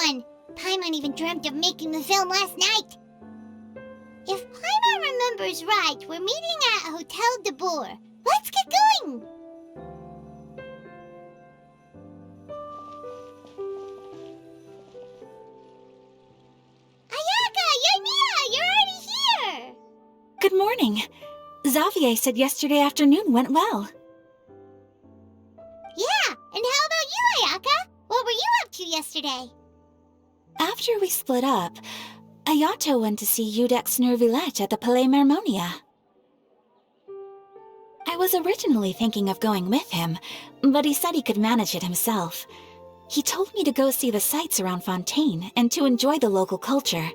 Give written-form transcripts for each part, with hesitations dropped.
one. Paimon even dreamt of making the film last night. If Paimon remembers right, we're meeting at Hotel de Boer. Let's get going! Ayaka! Yoimiya! You're already here! Good morning. Xavier said yesterday afternoon went well. Yeah, and how about you, Ayaka? What were you up to yesterday? After we split up, Ayato went to see Udex Nervillette at the Palais Mermonia. I was originally thinking of going with him, but he said he could manage it himself. He told me to go see the sights around Fontaine and to enjoy the local culture.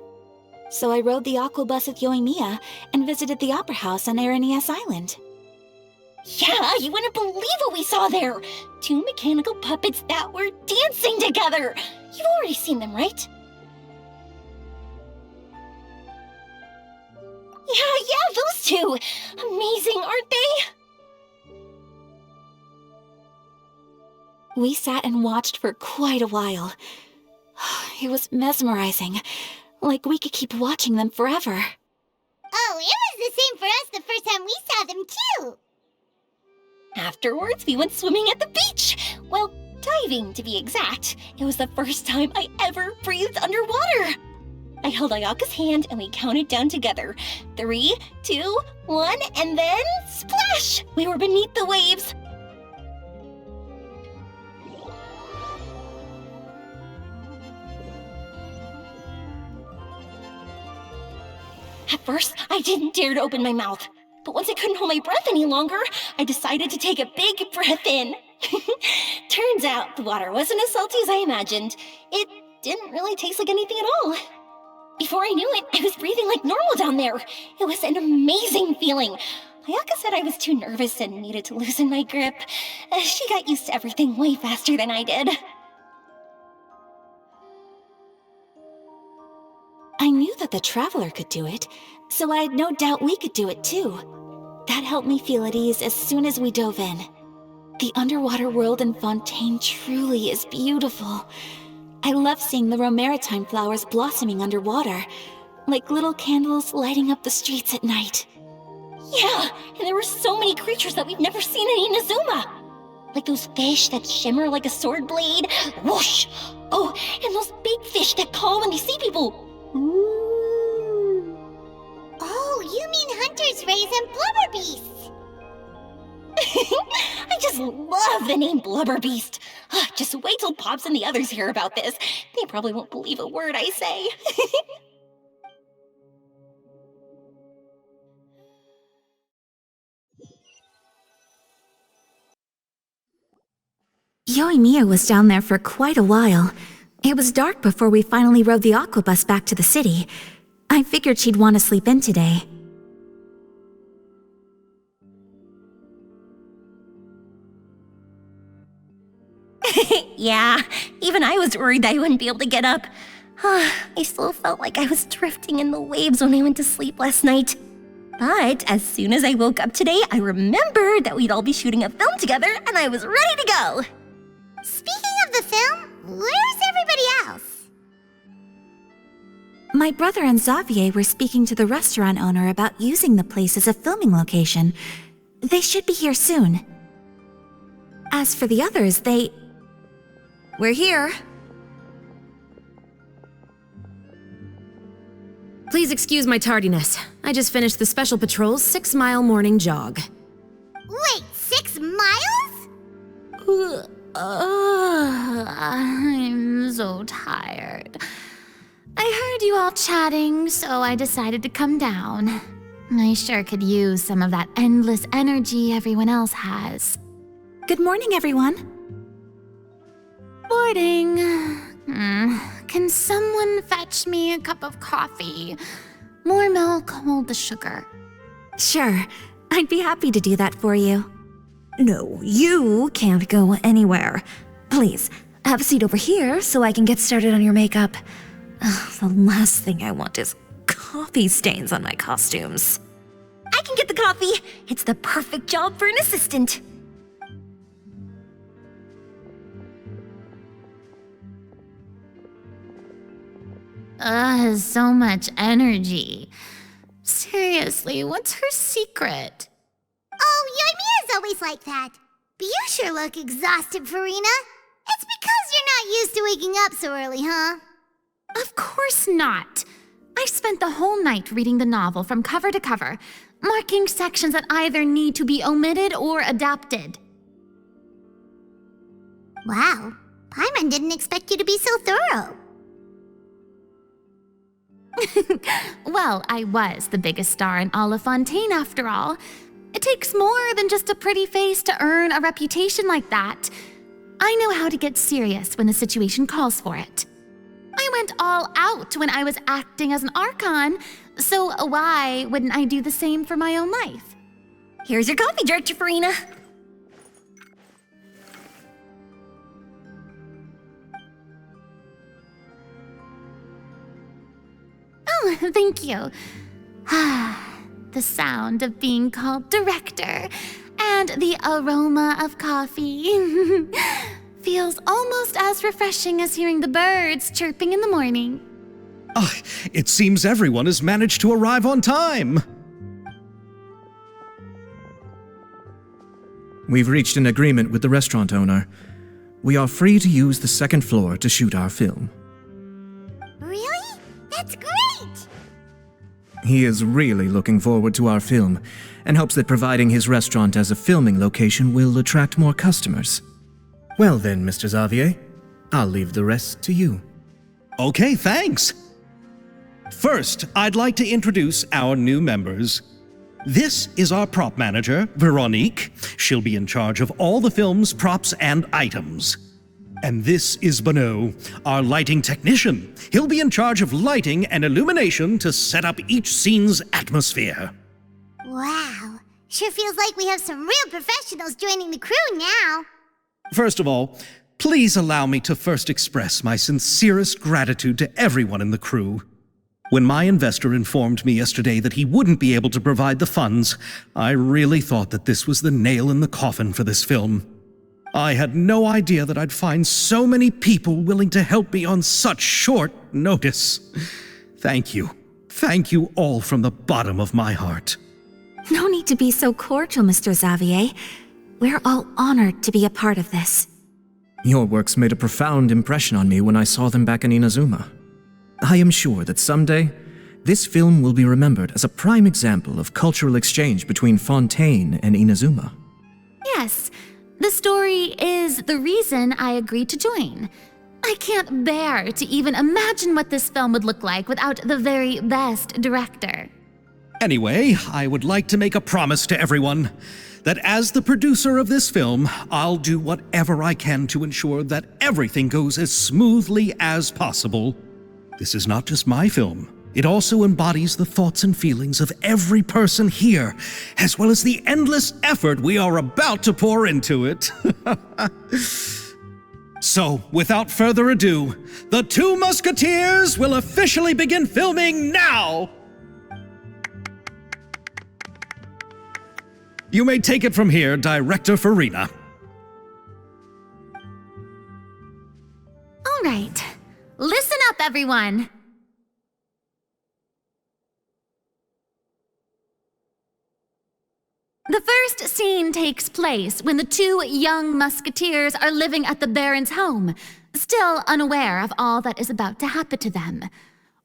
So I rode the aquabus with Yoimiya and visited the opera house on Aranias Island. Yeah, you wouldn't believe what we saw there! 2 mechanical puppets that were dancing together! You've already seen them, right? Yeah, those two! Amazing, aren't they? We sat and watched for quite a while. It was mesmerizing, like we could keep watching them forever. Oh, it was the same for us the first time we saw them, too! Afterwards, we went swimming at the beach! Well, diving, to be exact. It was the first time I ever breathed underwater! I held Ayaka's hand and we counted down together. 3, 2, 1, and then splash! We were beneath the waves. At first, I didn't dare to open my mouth. But once I couldn't hold my breath any longer, I decided to take a big breath in. Turns out the water wasn't as salty as I imagined. It didn't really taste like anything at all. Before I knew it, I was breathing like normal down there. It was an amazing feeling. Ayaka said I was too nervous and needed to loosen my grip. She got used to everything way faster than I did. I knew that the Traveler could do it, so I had no doubt we could do it too. That helped me feel at ease as soon as we dove in. The underwater world in Fontaine truly is beautiful. I love seeing the romaritime flowers blossoming underwater, like little candles lighting up the streets at night. Yeah, and there were so many creatures that we've never seen in Inazuma. Like those fish that shimmer like a sword blade. Whoosh! Oh, and those big fish that call when they see people. Ooh. Oh, you mean Hunter's Rays and Blubber Beasts! I just love the name Blubber Beast. Just wait till Pops and the others hear about this. They probably won't believe a word I say. Yoimiya was down there for quite a while. It was dark before we finally rode the aquabus back to the city. I figured she'd want to sleep in today. Yeah, even I was worried that I wouldn't be able to get up. I still felt like I was drifting in the waves when I went to sleep last night. But as soon as I woke up today, I remembered that we'd all be shooting a film together, and I was ready to go. Speaking of the film, where's everybody else? My brother and Xavier were speaking to the restaurant owner about using the place as a filming location. They should be here soon. As for the others, We're here. Please excuse my tardiness. I just finished the Special Patrol's 6-mile morning jog. Wait, 6 miles? I'm so tired. I heard you all chatting, so I decided to come down. I sure could use some of that endless energy everyone else has. Good morning, everyone. Morning. Can someone fetch me a cup of coffee? More milk, hold the sugar. Sure, I'd be happy to do that for you. No, you can't go anywhere. Please, have a seat over here so I can get started on your makeup. The last thing I want is coffee stains on my costumes. I can get the coffee. It's the perfect job for an assistant. Has so much energy. Seriously, what's her secret? Oh, you and Mia's always like that. But you sure look exhausted, Farina. It's because you're not used to waking up so early, huh? Of course not. I spent the whole night reading the novel from cover to cover, marking sections that either need to be omitted or adapted. Wow, Paimon didn't expect you to be so thorough. Well, I was the biggest star in all of Fontaine after all. It takes more than just a pretty face to earn a reputation like that. I know how to get serious when the situation calls for it. I went all out when I was acting as an Archon, so why wouldn't I do the same for my own life? Here's your coffee, Director Farina. Oh, thank you. The sound of being called director and the aroma of coffee feels almost as refreshing as hearing the birds chirping in the morning. It seems everyone has managed to arrive on time. We've reached an agreement with the restaurant owner. We are free to use the second floor to shoot our film. Really? That's great! He is really looking forward to our film and hopes that providing his restaurant as a filming location will attract more customers. Well then, Mr. Xavier, I'll leave the rest to you. Okay, thanks. First, I'd like to introduce our new members. This is our prop manager, Veronique. She'll be in charge of all the film's props and items. And this is Bonneau, our lighting technician. He'll be in charge of lighting and illumination to set up each scene's atmosphere. Wow, sure feels like we have some real professionals joining the crew now. First of all, please allow me to first express my sincerest gratitude to everyone in the crew. When my investor informed me yesterday that he wouldn't be able to provide the funds, I really thought that this was the nail in the coffin for this film. I had no idea that I'd find so many people willing to help me on such short notice. Thank you. Thank you all from the bottom of my heart. No need to be so cordial, Mr. Xavier. We're all honored to be a part of this. Your works made a profound impression on me when I saw them back in Inazuma. I am sure that someday, this film will be remembered as a prime example of cultural exchange between Fontaine and Inazuma. Yes, the story is the reason I agreed to join. I can't bear to even imagine what this film would look like without the very best director. Anyway, I would like to make a promise to everyone that as the producer of this film, I'll do whatever I can to ensure that everything goes as smoothly as possible. This is not just my film. It also embodies the thoughts and feelings of every person here, as well as the endless effort we are about to pour into it. So, without further ado, the Two Musketeers will officially begin filming now! You may take it from here, Director Farina. All right, listen up, everyone. The first scene takes place when the two young musketeers are living at the Baron's home, still unaware of all that is about to happen to them.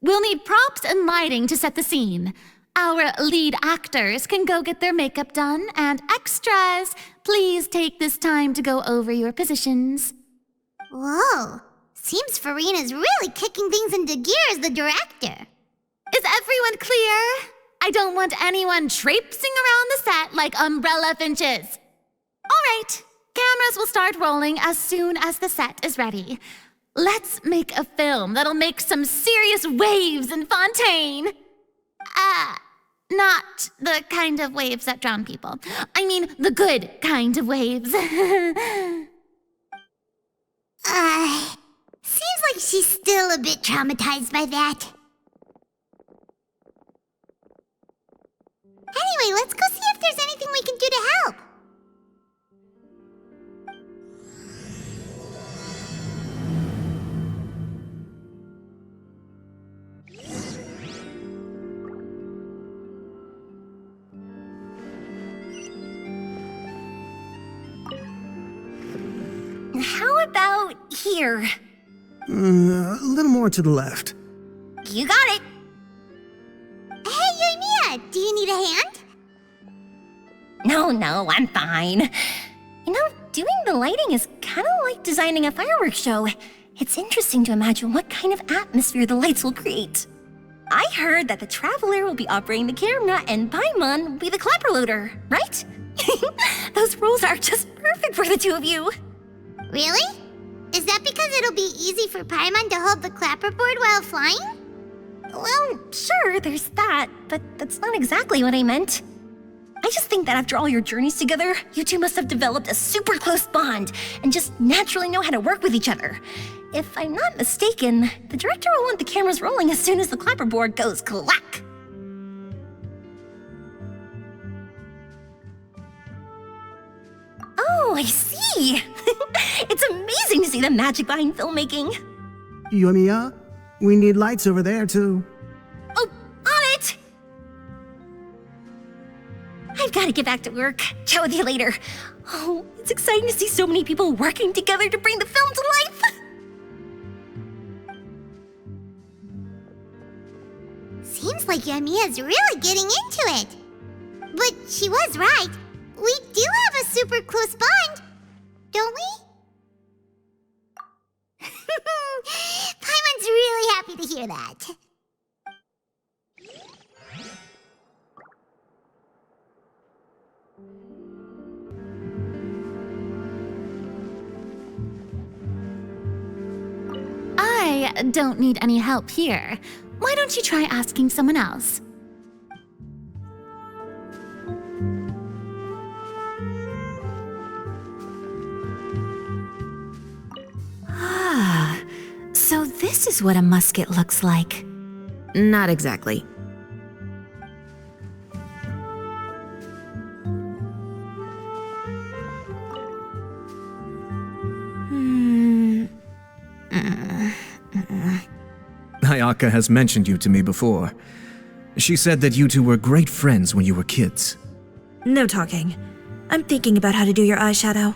We'll need props and lighting to set the scene. Our lead actors can go get their makeup done, and extras, please take this time to go over your positions. Whoa, seems Farina's really kicking things into gear as the director. Is everyone clear? I don't want anyone traipsing around the set like umbrella finches. All right, cameras will start rolling as soon as the set is ready. Let's make a film that'll make some serious waves in Fontaine. Not the kind of waves that drown people. I mean, the good kind of waves. Seems like she's still a bit traumatized by that. Anyway, let's go see if there's anything we can do to help. here. A little more to the left. You got it. Hey, Yoimiya, do you need a hand? No, I'm fine. You know, doing the lighting is kind of like designing a fireworks show. It's interesting to imagine what kind of atmosphere the lights will create. I heard that the Traveler will be operating the camera and Paimon will be the clapper loader, right? Those roles are just perfect for the two of you. Really? Is that because it'll be easy for Paimon to hold the clapperboard while flying? Well, sure, there's that, but that's not exactly what I meant. I just think that after all your journeys together, you two must have developed a super close bond and just naturally know how to work with each other. If I'm not mistaken, the director will want the cameras rolling as soon as the clapperboard goes clack. Oh, I see! It's amazing to see the magic behind filmmaking. Yoimiya, we need lights over there too. Oh, on it! I've got to get back to work. Chat with you later. Oh, it's exciting to see so many people working together to bring the film to life. Seems like Yoimiya's really getting into it. But she was right. We do have a super close bond, don't we? Paimon's really happy to hear that. I don't need any help here. Why don't you try asking someone else? Ah, so this is what a musket looks like. Not exactly. Ayaka has mentioned you to me before. She said that you two were great friends when you were kids. No talking. I'm thinking about how to do your eyeshadow.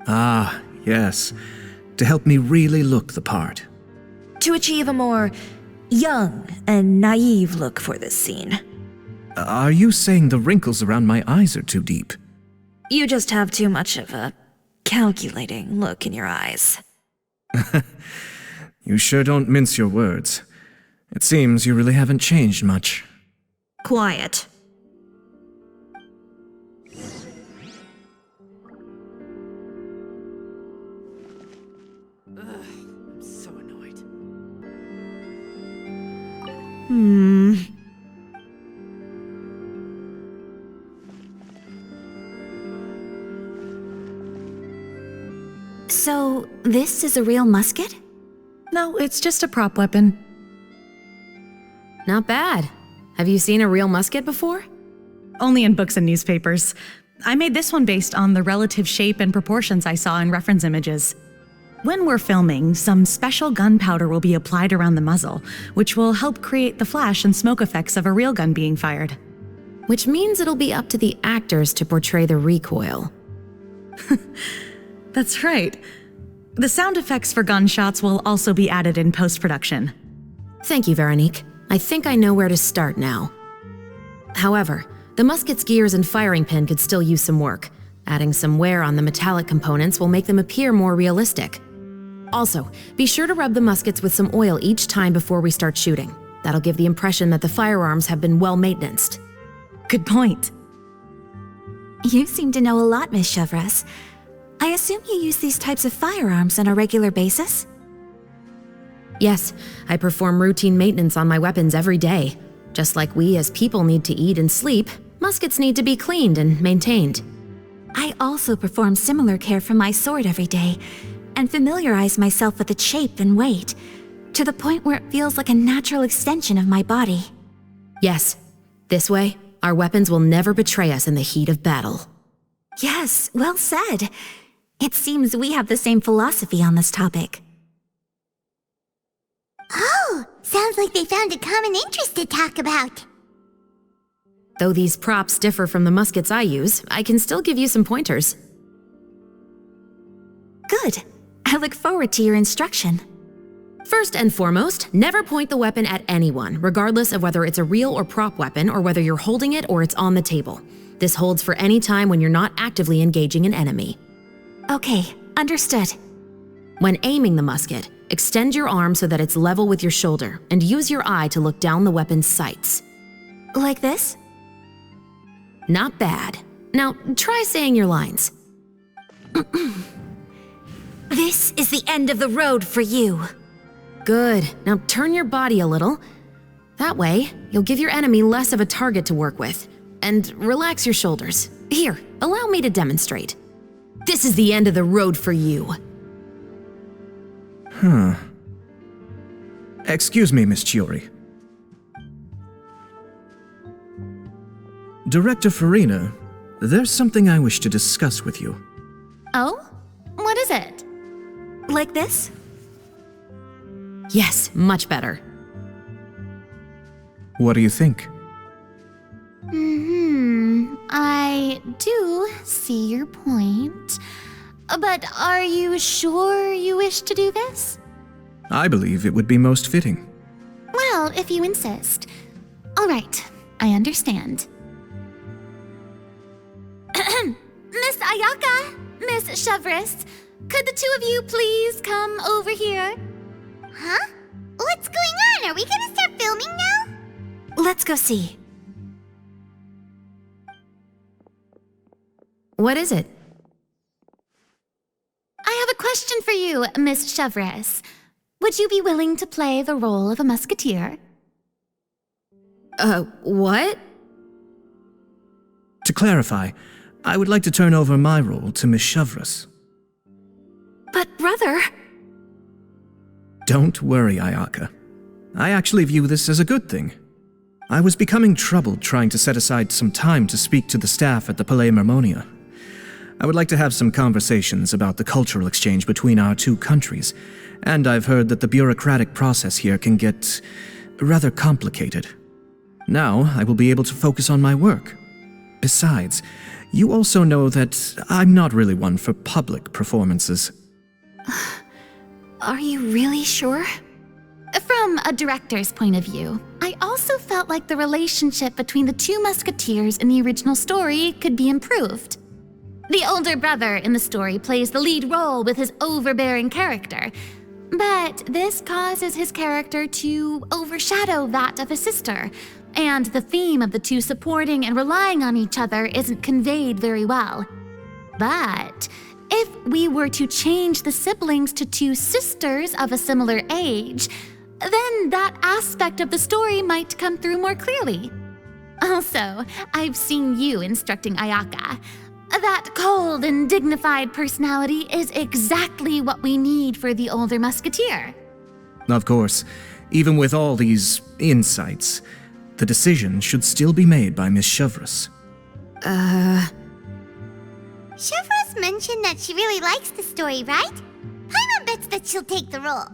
Ah, yes. To help me really look the part. To achieve a more young and naive look for this scene. Are you saying the wrinkles around my eyes are too deep? You just have too much of a calculating look in your eyes. You sure don't mince your words. It seems you really haven't changed much. Quiet. I'm so annoyed. So, this is a real musket? No, it's just a prop weapon. Not bad. Have you seen a real musket before? Only in books and newspapers. I made this one based on the relative shape and proportions I saw in reference images. When we're filming, some special gunpowder will be applied around the muzzle, which will help create the flash and smoke effects of a real gun being fired. Which means it'll be up to the actors to portray the recoil. That's right. The sound effects for gunshots will also be added in post-production. Thank you, Veronique. I think I know where to start now. However, the musket's gears and firing pin could still use some work. Adding some wear on the metallic components will make them appear more realistic. Also, be sure to rub the muskets with some oil each time before we start shooting. That'll give the impression that the firearms have been well maintained. Good point. You seem to know a lot, Miss Chevres. I assume you use these types of firearms on a regular basis? Yes, I perform routine maintenance on my weapons every day. Just like we as people need to eat and sleep, muskets need to be cleaned and maintained. I also perform similar care for my sword every day, and familiarize myself with its shape and weight, to the point where it feels like a natural extension of my body. Yes, this way, our weapons will never betray us in the heat of battle. Yes, well said. It seems we have the same philosophy on this topic. Oh, sounds like they found a common interest to talk about. Though these props differ from the muskets I use, I can still give you some pointers. Good. I look forward to your instruction. First and foremost, never point the weapon at anyone, regardless of whether it's a real or prop weapon or whether you're holding it or it's on the table. This holds for any time when you're not actively engaging an enemy. Okay, understood. When aiming the musket, extend your arm so that it's level with your shoulder and use your eye to look down the weapon's sights. Like this? Not bad. Now, try saying your lines. This is the end of the road for you. Good. Now turn your body a little. That way, you'll give your enemy less of a target to work with. And relax your shoulders. Here, allow me to demonstrate. This is the end of the road for you. Excuse me, Miss Chiori. Director Farina, there's something I wish to discuss with you. Oh? What is it? Like this? Yes, much better. What do you think? I do see your point. But are you sure you wish to do this? I believe it would be most fitting. Well, if you insist. All right, I understand. Miss Ayaka, Miss Chevris, could the two of you please come over here? Huh? What's going on? Are we gonna start filming now? Let's go see. What is it? I have a question for you, Miss Chevris. Would you be willing to play the role of a musketeer? What? To clarify, I would like to turn over my role to Miss Chevris. But brother... Don't worry, Ayaka. I actually view this as a good thing. I was becoming troubled trying to set aside some time to speak to the staff at the Palais Mermonia. I would like to have some conversations about the cultural exchange between our two countries, and I've heard that the bureaucratic process here can get rather complicated. Now, I will be able to focus on my work. Besides, you also know that I'm not really one for public performances. Are you really sure? From a director's point of view, I also felt like the relationship between the two musketeers in the original story could be improved. The older brother in the story plays the lead role with his overbearing character, but this causes his character to overshadow that of his sister, and the theme of the two supporting and relying on each other isn't conveyed very well. But if we were to change the siblings to two sisters of a similar age, then that aspect of the story might come through more clearly. Also, I've seen you instructing Ayaka. That cold and dignified personality is exactly what we need for the older musketeer. Of course, even with all these insights, the decision should still be made by Miss Chevris. Chevros mentioned that she really likes the story, right? Paimon bets that she'll take the role.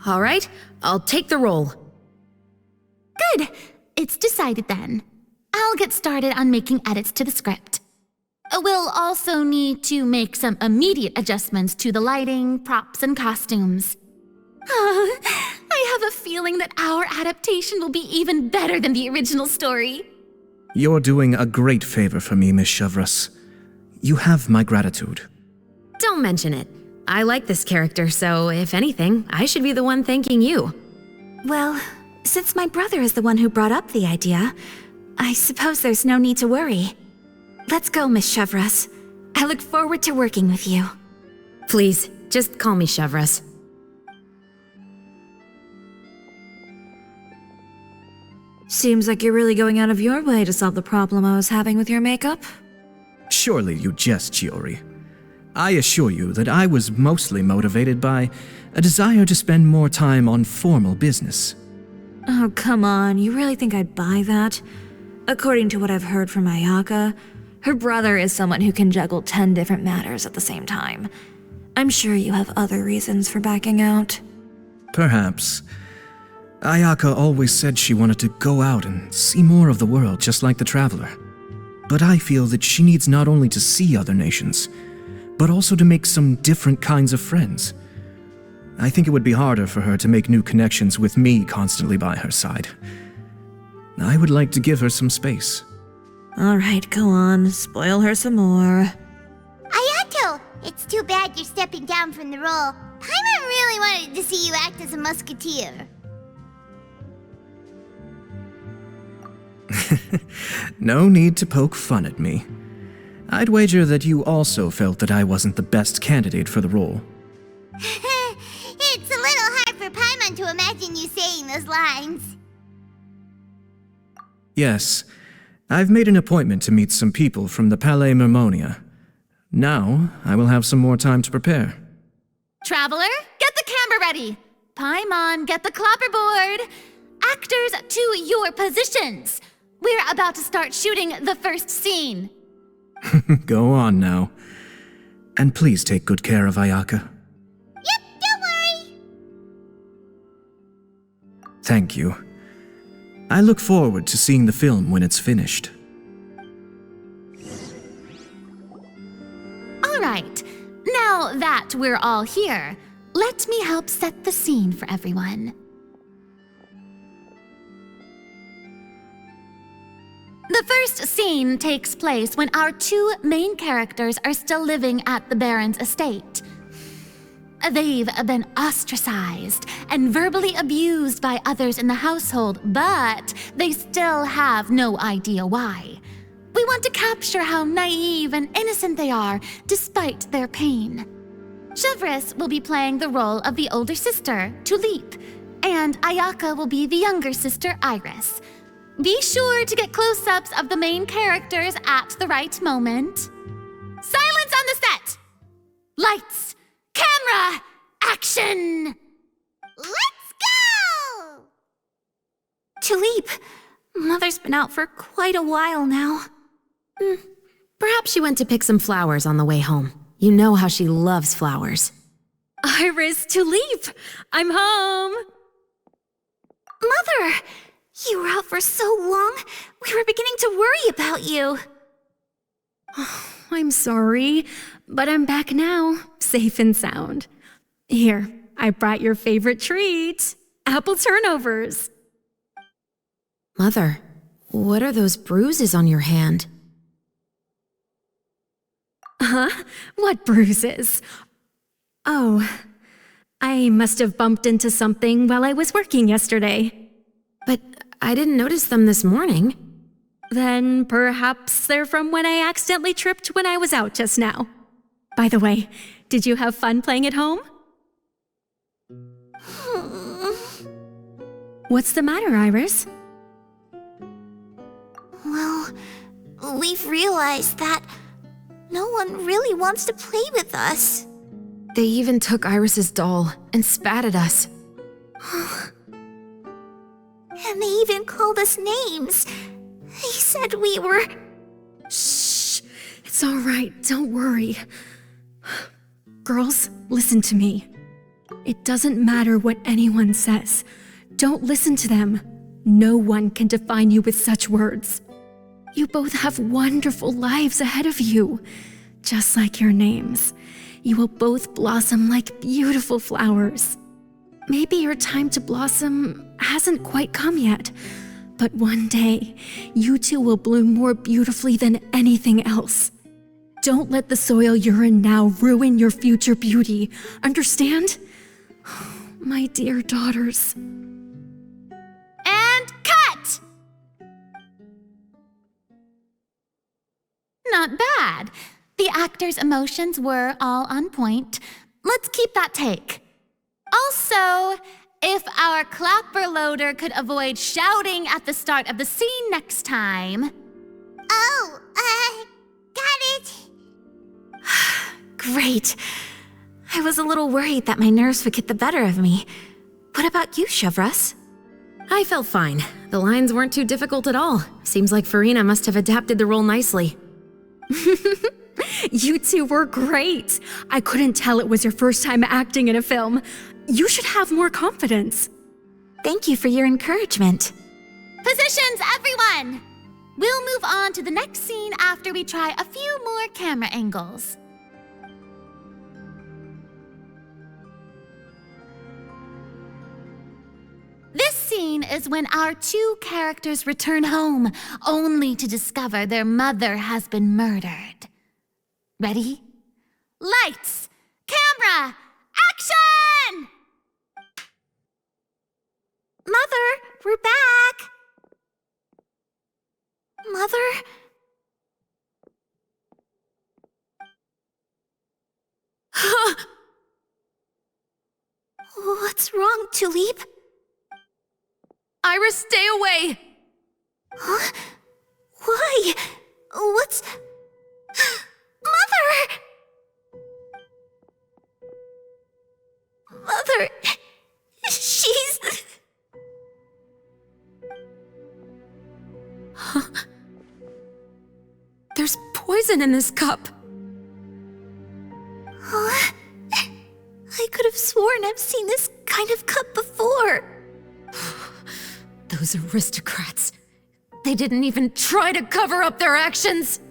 All right, I'll take the role. Good. It's decided then. I'll get started on making edits to the script. We'll also need to make some immediate adjustments to the lighting, props, and costumes. I have a feeling that our adaptation will be even better than the original story. You're doing a great favor for me, Miss Chevris. You have my gratitude. Don't mention it. I like this character, so if anything, I should be the one thanking you. Well, since my brother is the one who brought up the idea, I suppose there's no need to worry. Let's go, Miss Chevris. I look forward to working with you. Please, just call me Chevris. Seems like you're really going out of your way to solve the problem I was having with your makeup. Surely you jest, Chiori. I assure you that I was mostly motivated by a desire to spend more time on formal business. Oh, come on, you really think I'd buy that? According to what I've heard from Ayaka, her brother is someone who can juggle 10 different matters at the same time. I'm sure you have other reasons for backing out. Perhaps. Ayaka always said she wanted to go out and see more of the world, just like the Traveler. But I feel that she needs not only to see other nations, but also to make some different kinds of friends. I think it would be harder for her to make new connections with me constantly by her side. I would like to give her some space. All right, go on. Spoil her some more. Ayato! It's too bad you're stepping down from the role. Paimon really wanted to see you act as a musketeer. No need to poke fun at me. I'd wager that you also felt that I wasn't the best candidate for the role. It's a little hard for Paimon to imagine you saying those lines. Yes, I've made an appointment to meet some people from the Palais Mermonia. Now, I will have some more time to prepare. Traveler, get the camera ready. Paimon, get the clapperboard. Actors, to your positions. We're about to start shooting the first scene. Go on now. And please take good care of Ayaka. Yep, don't worry. Thank you. I look forward to seeing the film when it's finished. All right, now that we're all here, let me help set the scene for everyone. The first scene takes place when our two main characters are still living at the Baron's estate. They've been ostracized and verbally abused by others in the household, but they still have no idea why. We want to capture how naive and innocent they are despite their pain. Chevres will be playing the role of the older sister, Tulip, and Ayaka will be the younger sister, Iris. Be sure to get close-ups of the main characters at the right moment. Silence on the set! Lights, camera, action! Let's go! Tulip, Mother's been out for quite a while now. Perhaps she went to pick some flowers on the way home. You know how she loves flowers. Iris, Tulip, I'm home. Mother, you were out for so long, we were beginning to worry about you. I'm sorry, but I'm back now, safe and sound. Here, I brought your favorite treat, apple turnovers. Mother, what are those bruises on your hand? Huh? What bruises? Oh, I must have bumped into something while I was working yesterday. But I didn't notice them this morning. Then perhaps they're from when I accidentally tripped when I was out just now. By the way, did you have fun playing at home? What's the matter, Iris? Well, we've realized that no one really wants to play with us. They even took Iris's doll and spat at us. And they even called us names. They said we were... Shh! It's all right, don't worry. Girls, listen to me. It doesn't matter what anyone says. Don't listen to them. No one can define you with such words. You both have wonderful lives ahead of you. Just like your names. You will both blossom like beautiful flowers. Maybe your time to blossom hasn't quite come yet, but one day, you two will bloom more beautifully than anything else. Don't let the soil you're in now ruin your future beauty. Understand? My dear daughters. And cut! Not bad. The actors' emotions were all on point. Let's keep that take. Also, if our clapper loader could avoid shouting at the start of the scene next time. Oh, got it. Great. I was a little worried that my nerves would get the better of me. What about you, Chevres? I felt fine. The lines weren't too difficult at all. Seems like Farina must have adapted the role nicely. You two were great. I couldn't tell it was your first time acting in a film. You should have more confidence. thank you for your encouragement. Positions, everyone! We'll move on to the next scene after we try a few more camera angles. This scene is when our two characters return home, only to discover their mother has been murdered. Ready? Lights! Camera! Action! Mother, we're back! Mother? What's wrong, Tulip? Iris, stay away! Huh? Why? What's... Mother! Mother... She's... There's poison in this cup. Huh? I could have sworn I've seen this kind of cup before. Those aristocrats. They didn't even try to cover up their actions.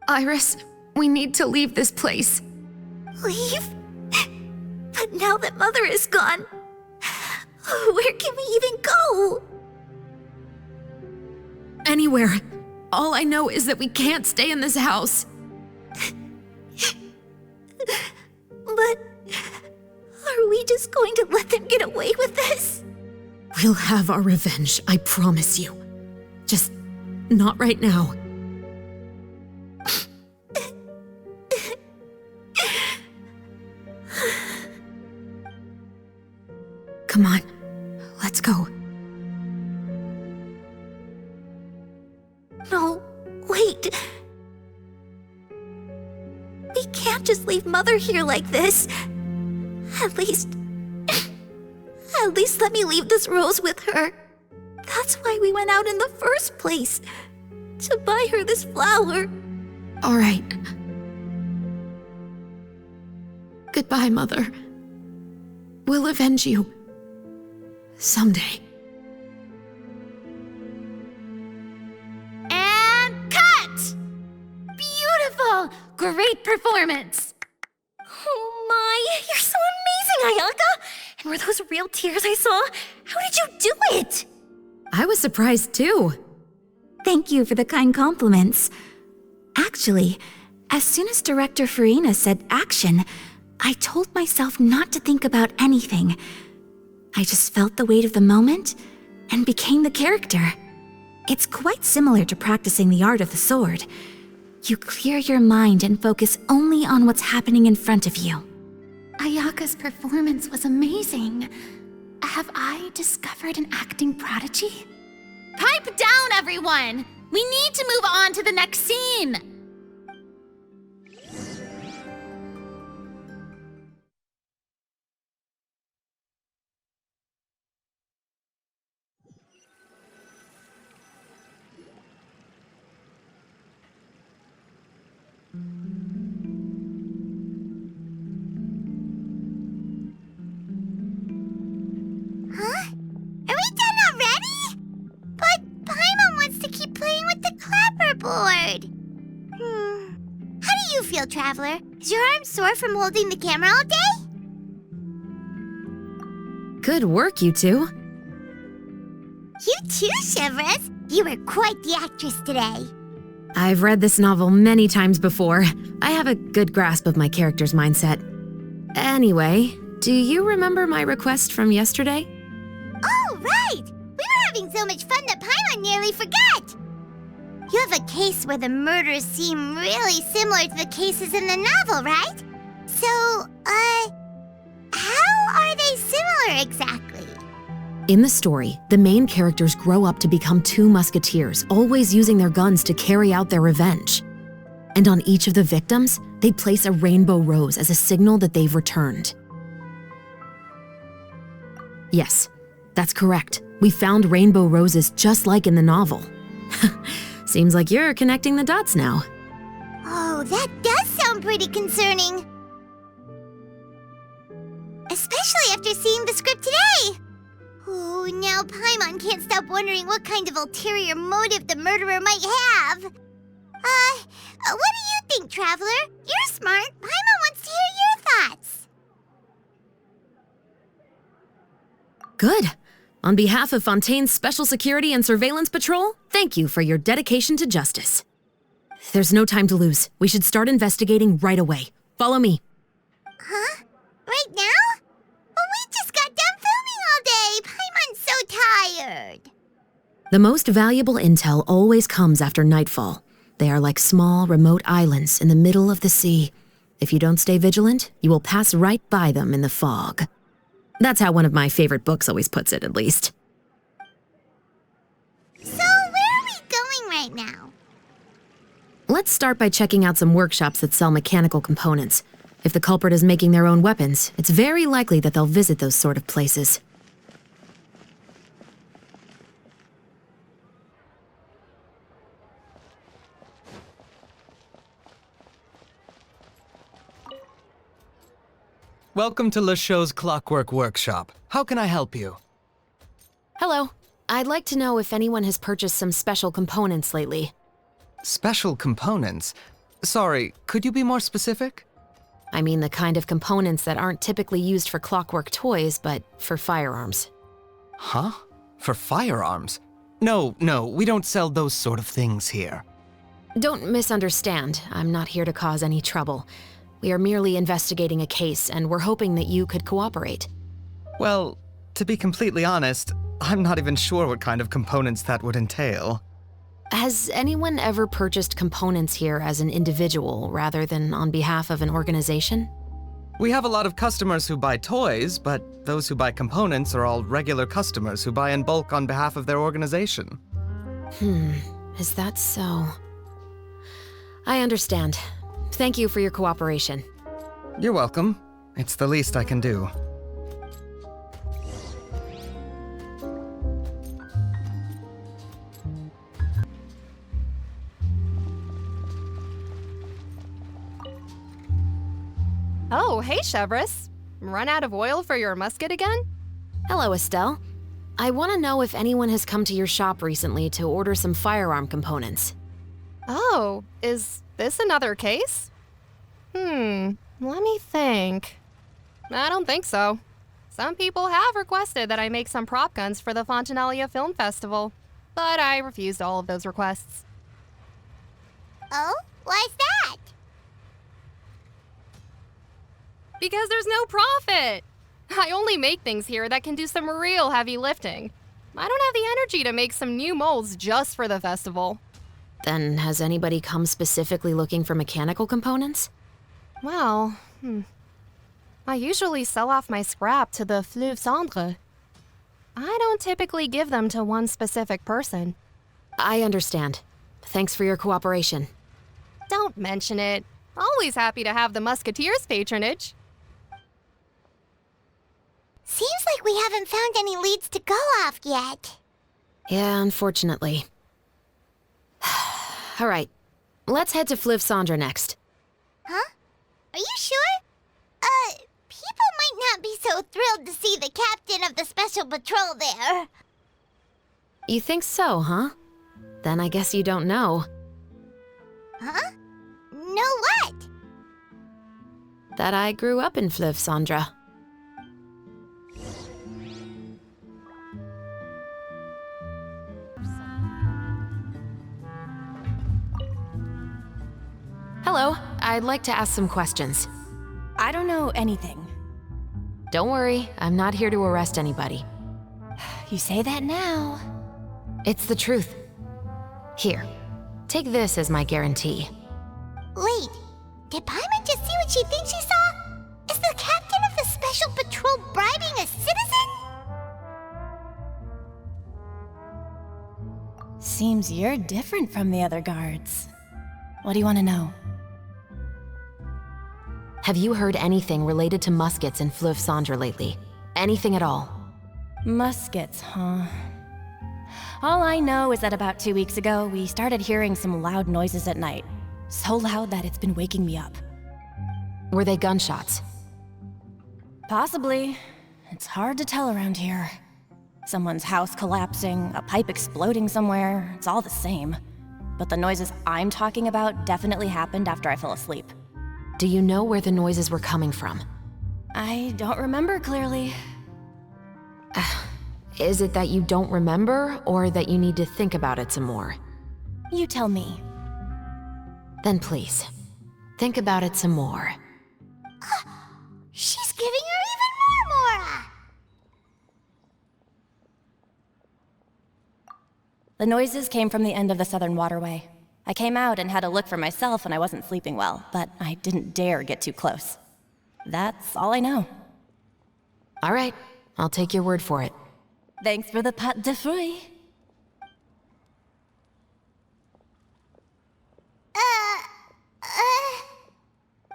Iris, we need to leave this place. Leave? But now that Mother is gone, where can we even go? Anywhere. All I know is that we can't stay in this house. But are we just going to let them get away with this? We'll have our revenge, I promise you. Just not right now. Come on, let's go. No, wait. We can't just leave Mother here like this. At least let me leave this rose with her. That's why we went out in the first place. To buy her this flower. All right. Goodbye, Mother. We'll avenge you. Someday. And cut! Beautiful! Great performance! Oh my, you're so amazing, Ayaka! And were those real tears I saw? How did you do it? I was surprised too. Thank you for the kind compliments. Actually, as soon as Director Farina said action, I told myself not to think about anything. I just felt the weight of the moment and became the character. It's quite similar to practicing the art of the sword. You clear your mind and focus only on what's happening in front of you. Ayaka's performance was amazing. Have I discovered an acting prodigy? Pipe down, everyone! We need to move on to the next scene! Huh? Are we done already? But Paimon wants to keep playing with the clapperboard. How do you feel, Traveler? Is your arm sore from holding the camera all day? Good work, you two. You too, Shivers. You were quite the actress today. I've read this novel many times before. I have a good grasp of my character's mindset. Anyway, do you remember my request from yesterday? Oh, right! We were having so much fun that Paimon nearly forgot! You have a case where the murders seem really similar to the cases in the novel, right? So, how are they similar exactly? In the story, the main characters grow up to become two musketeers, always using their guns to carry out their revenge. And on each of the victims, they place a rainbow rose as a signal that they've returned. Yes, that's correct. We found rainbow roses just like in the novel. Seems like you're connecting the dots now. Oh, that does sound pretty concerning. Especially after seeing the script today. Ooh, now Paimon can't stop wondering what kind of ulterior motive the murderer might have. What do you think, Traveler? You're smart. Paimon wants to hear your thoughts. Good. On behalf of Fontaine's Special Security and Surveillance Patrol, thank you for your dedication to justice. There's no time to lose. We should start investigating right away. Follow me. Huh? Right now? Well, we just got done filming all day. Paimon's so tired. The most valuable intel always comes after nightfall. They are like small, remote islands in the middle of the sea. If you don't stay vigilant, you will pass right by them in the fog. That's how one of my favorite books always puts it, at least. So, where are we going right now? Let's start by checking out some workshops that sell mechanical components. If the culprit is making their own weapons, it's very likely that they'll visit those sort of places. Welcome to LeChaux's Clockwork Workshop. How can I help you? Hello. I'd like to know if anyone has purchased some special components lately. Special components? Sorry, could you be more specific? I mean the kind of components that aren't typically used for clockwork toys, but for firearms. Huh? For firearms? No, we don't sell those sort of things here. Don't misunderstand. I'm not here to cause any trouble. We are merely investigating a case, and we're hoping that you could cooperate. Well, to be completely honest, I'm not even sure what kind of components that would entail. Has anyone ever purchased components here as an individual rather than on behalf of an organization? We have a lot of customers who buy toys, but those who buy components are all regular customers who buy in bulk on behalf of their organization. Is that so? I understand. Thank you for your cooperation. You're welcome. It's the least I can do. Oh, hey, Chevris. Run out of oil for your musket again? Hello, Estelle. I want to know if anyone has come to your shop recently to order some firearm components. Oh, is this another case? Let me think. I don't think so. Some people have requested that I make some prop guns for the Fontaine Film Festival, but I refused all of those requests. Oh? Why's that? Because there's no profit! I only make things here that can do some real heavy lifting. I don't have the energy to make some new molds just for the festival. Then has anybody come specifically looking for mechanical components? Well, I usually sell off my scrap to the Fleuve Cendre. I don't typically give them to one specific person. I understand. Thanks for your cooperation. Don't mention it. Always happy to have the Musketeers' patronage. Seems like we haven't found any leads to go off yet. Yeah, unfortunately. All right, let's head to Fleuve Cendre next. Huh? Are you sure? People might not be so thrilled to see the captain of the special patrol there. You think so, huh? Then I guess you don't know. Huh? Know what? That I grew up in Fleuve Cendre. Hello, I'd like to ask some questions. I don't know anything. Don't worry, I'm not here to arrest anybody. You say that now. It's the truth. Here, take this as my guarantee. Wait, did Paimon just see what she thinks she saw? Is the captain of the special patrol bribing a citizen? Seems you're different from the other guards. What do you want to know? Have you heard anything related to muskets in Fleuve Cendre lately? Anything at all? Muskets, huh? All I know is that about 2 weeks ago, we started hearing some loud noises at night. So loud that it's been waking me up. Were they gunshots? Possibly. It's hard to tell around here. Someone's house collapsing, a pipe exploding somewhere, it's all the same. But the noises I'm talking about definitely happened after I fell asleep. Do you know where the noises were coming from? I don't remember clearly. Is it that you don't remember, or that you need to think about it some more? You tell me. Then please, think about it some more. She's giving her even more Mora! The noises came from the end of the Southern Waterway. I came out and had a look for myself when I wasn't sleeping well, but I didn't dare get too close. That's all I know. All right, I'll take your word for it. Thanks for the pâte de fruits.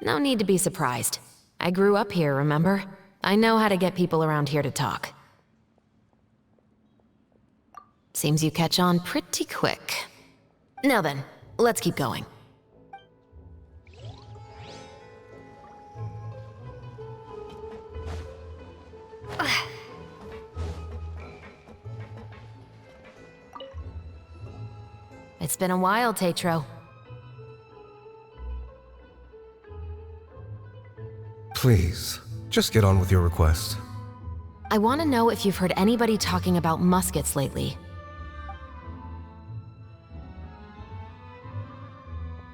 No need to be surprised. I grew up here, remember? I know how to get people around here to talk. Seems you catch on pretty quick. Now then, let's keep going. It's been a while, Tetro. Please, just get on with your request. I want to know if you've heard anybody talking about muskets lately.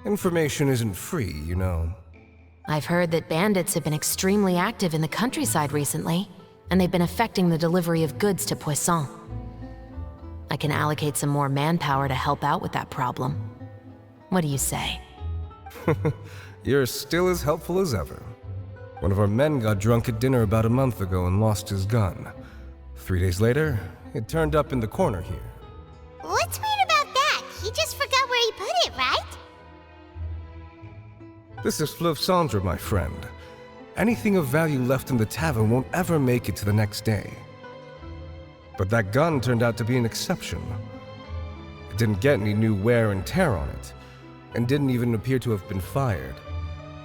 Information isn't free, you know. I've heard that bandits have been extremely active in the countryside recently, and they've been affecting the delivery of goods to Poisson. I can allocate some more manpower to help out with that problem. What do you say? You're still as helpful as ever. One of our men got drunk at dinner about a month ago and lost his gun. 3 days later, it turned up in the corner here. What's weird about that? He just forgot where he put it, right? This is Fleuve Cendre, my friend. Anything of value left in the tavern won't ever make it to the next day. But that gun turned out to be an exception. It didn't get any new wear and tear on it, and didn't even appear to have been fired.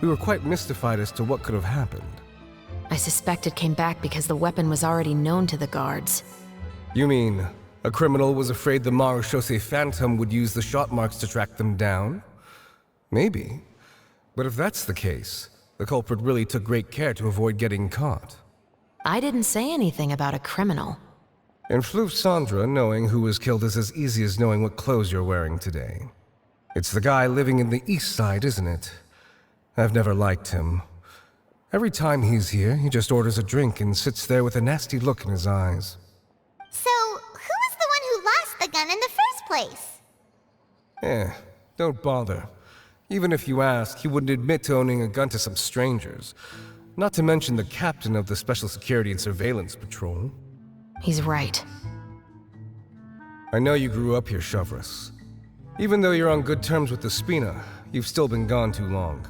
We were quite mystified as to what could have happened. I suspect it came back because the weapon was already known to the guards. You mean, a criminal was afraid the Marechaussee Phantom would use the shot marks to track them down? Maybe. But if that's the case, the culprit really took great care to avoid getting caught. I didn't say anything about a criminal. In Fleuve Cendre, knowing who was killed is as easy as knowing what clothes you're wearing today. It's the guy living in the east side, isn't it? I've never liked him. Every time he's here, he just orders a drink and sits there with a nasty look in his eyes. So, who was the one who lost the gun in the first place? Don't bother. Even if you ask, he wouldn't admit to owning a gun to some strangers. Not to mention the captain of the Special Security and Surveillance Patrol. He's right. I know you grew up here, Chevreuse. Even though you're on good terms with the Spina, you've still been gone too long.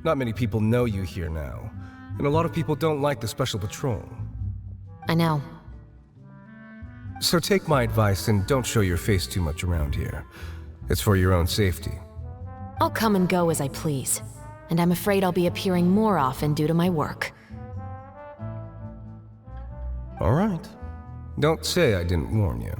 Not many people know you here now, and a lot of people don't like the Special Patrol. I know. So take my advice and don't show your face too much around here. It's for your own safety. I'll come and go as I please, and I'm afraid I'll be appearing more often due to my work. All right. Don't say I didn't warn you.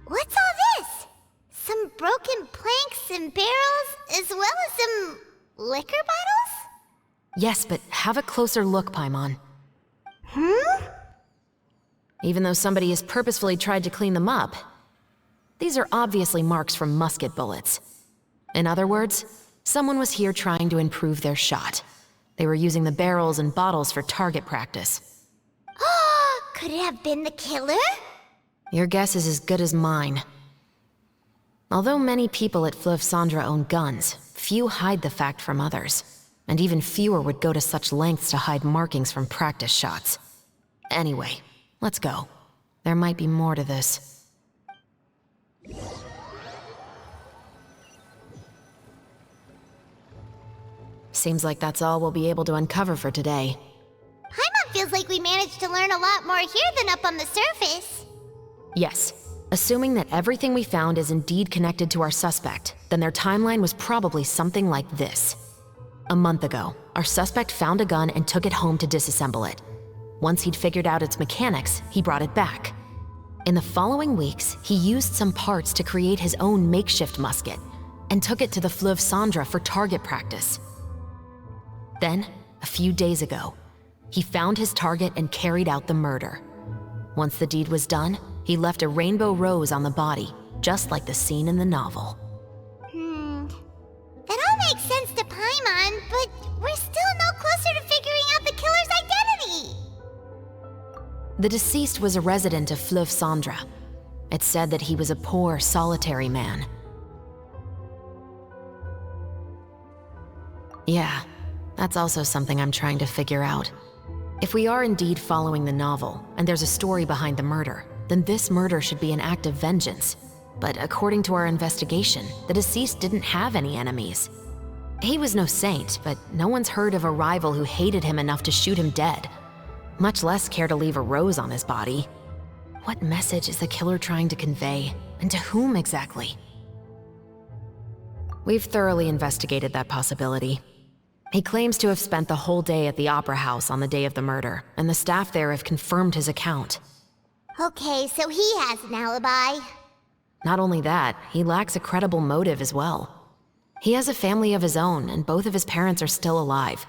What's all this? Some broken planks and barrels, as well as some liquor bottles? Yes, but have a closer look, Paimon. Even though somebody has purposefully tried to clean them up, these are obviously marks from musket bullets. In other words, someone was here trying to improve their shot. They were using the barrels and bottles for target practice. Could it have been the killer? Your guess is as good as mine. Although many people at Fleuve Cendre own guns, few hide the fact from others. And even fewer would go to such lengths to hide markings from practice shots. Anyway, let's go. There might be more to this. Seems like that's all we'll be able to uncover for today. Paimon feels like we managed to learn a lot more here than up on the surface. Yes. Assuming that everything we found is indeed connected to our suspect, then their timeline was probably something like this. A month ago, our suspect found a gun and took it home to disassemble it. Once he'd figured out its mechanics, he brought it back. In the following weeks, he used some parts to create his own makeshift musket and took it to the Fleuve Cendra for target practice. Then, a few days ago, he found his target and carried out the murder. Once the deed was done, he left a rainbow rose on the body, just like the scene in the novel. That all makes sense to Paimon, but we're still no closer to figuring out the killer's identity! The deceased was a resident of Fleuve Cendra. It said that he was a poor, solitary man. Yeah, that's also something I'm trying to figure out. If we are indeed following the novel, and there's a story behind the murder, then this murder should be an act of vengeance. But according to our investigation, the deceased didn't have any enemies. He was no saint, but no one's heard of a rival who hated him enough to shoot him dead, much less care to leave a rose on his body. What message is the killer trying to convey, and to whom exactly? We've thoroughly investigated that possibility. He claims to have spent the whole day at the Opera House on the day of the murder, and the staff there have confirmed his account. Okay, so he has an alibi. Not only that, he lacks a credible motive as well. He has a family of his own, and both of his parents are still alive.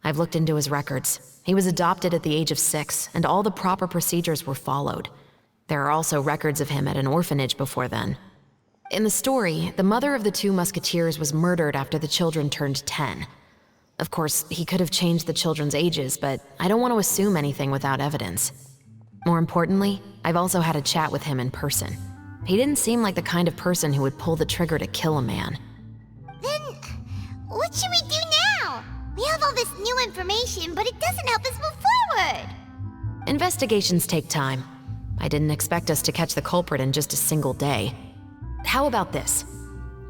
I've looked into his records. He was adopted at the age of 6, and all the proper procedures were followed. There are also records of him at an orphanage before then. In the story, the mother of the 2 musketeers was murdered after the children turned 10. Of course, he could have changed the children's ages, but I don't want to assume anything without evidence. More importantly, I've also had a chat with him in person. He didn't seem like the kind of person who would pull the trigger to kill a man. Then, what should we do now? We have all this new information, but it doesn't help us move forward. Investigations take time. I didn't expect us to catch the culprit in just a single day. How about this?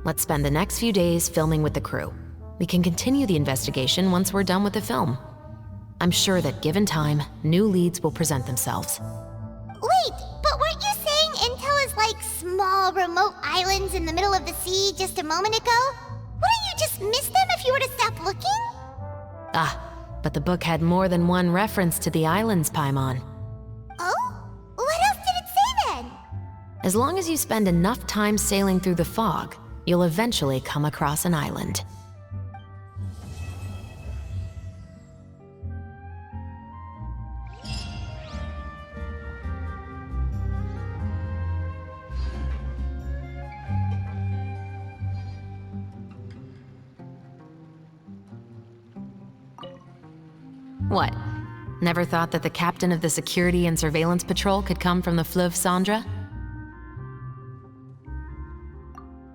Let's spend the next few days filming with the crew. We can continue the investigation once we're done with the film. I'm sure that given time, new leads will present themselves. Wait, but weren't you saying Intel is like small, remote islands in the middle of the sea just a moment ago? Wouldn't you just miss them if you were to stop looking? But the book had more than one reference to the islands, Paimon. Oh? What else did it say then? As long as you spend enough time sailing through the fog, you'll eventually come across an island. What? Never thought that the captain of the security and surveillance patrol could come from the Fleuve Cendra?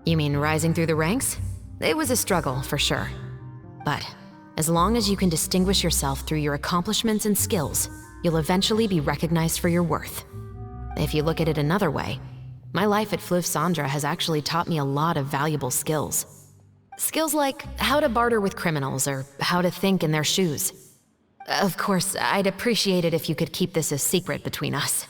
You mean rising through the ranks? It was a struggle, for sure. But as long as you can distinguish yourself through your accomplishments and skills, you'll eventually be recognized for your worth. If you look at it another way, my life at Fleuve Cendra has actually taught me a lot of valuable skills. Skills like how to barter with criminals or how to think in their shoes. Of course, I'd appreciate it if you could keep this a secret between us.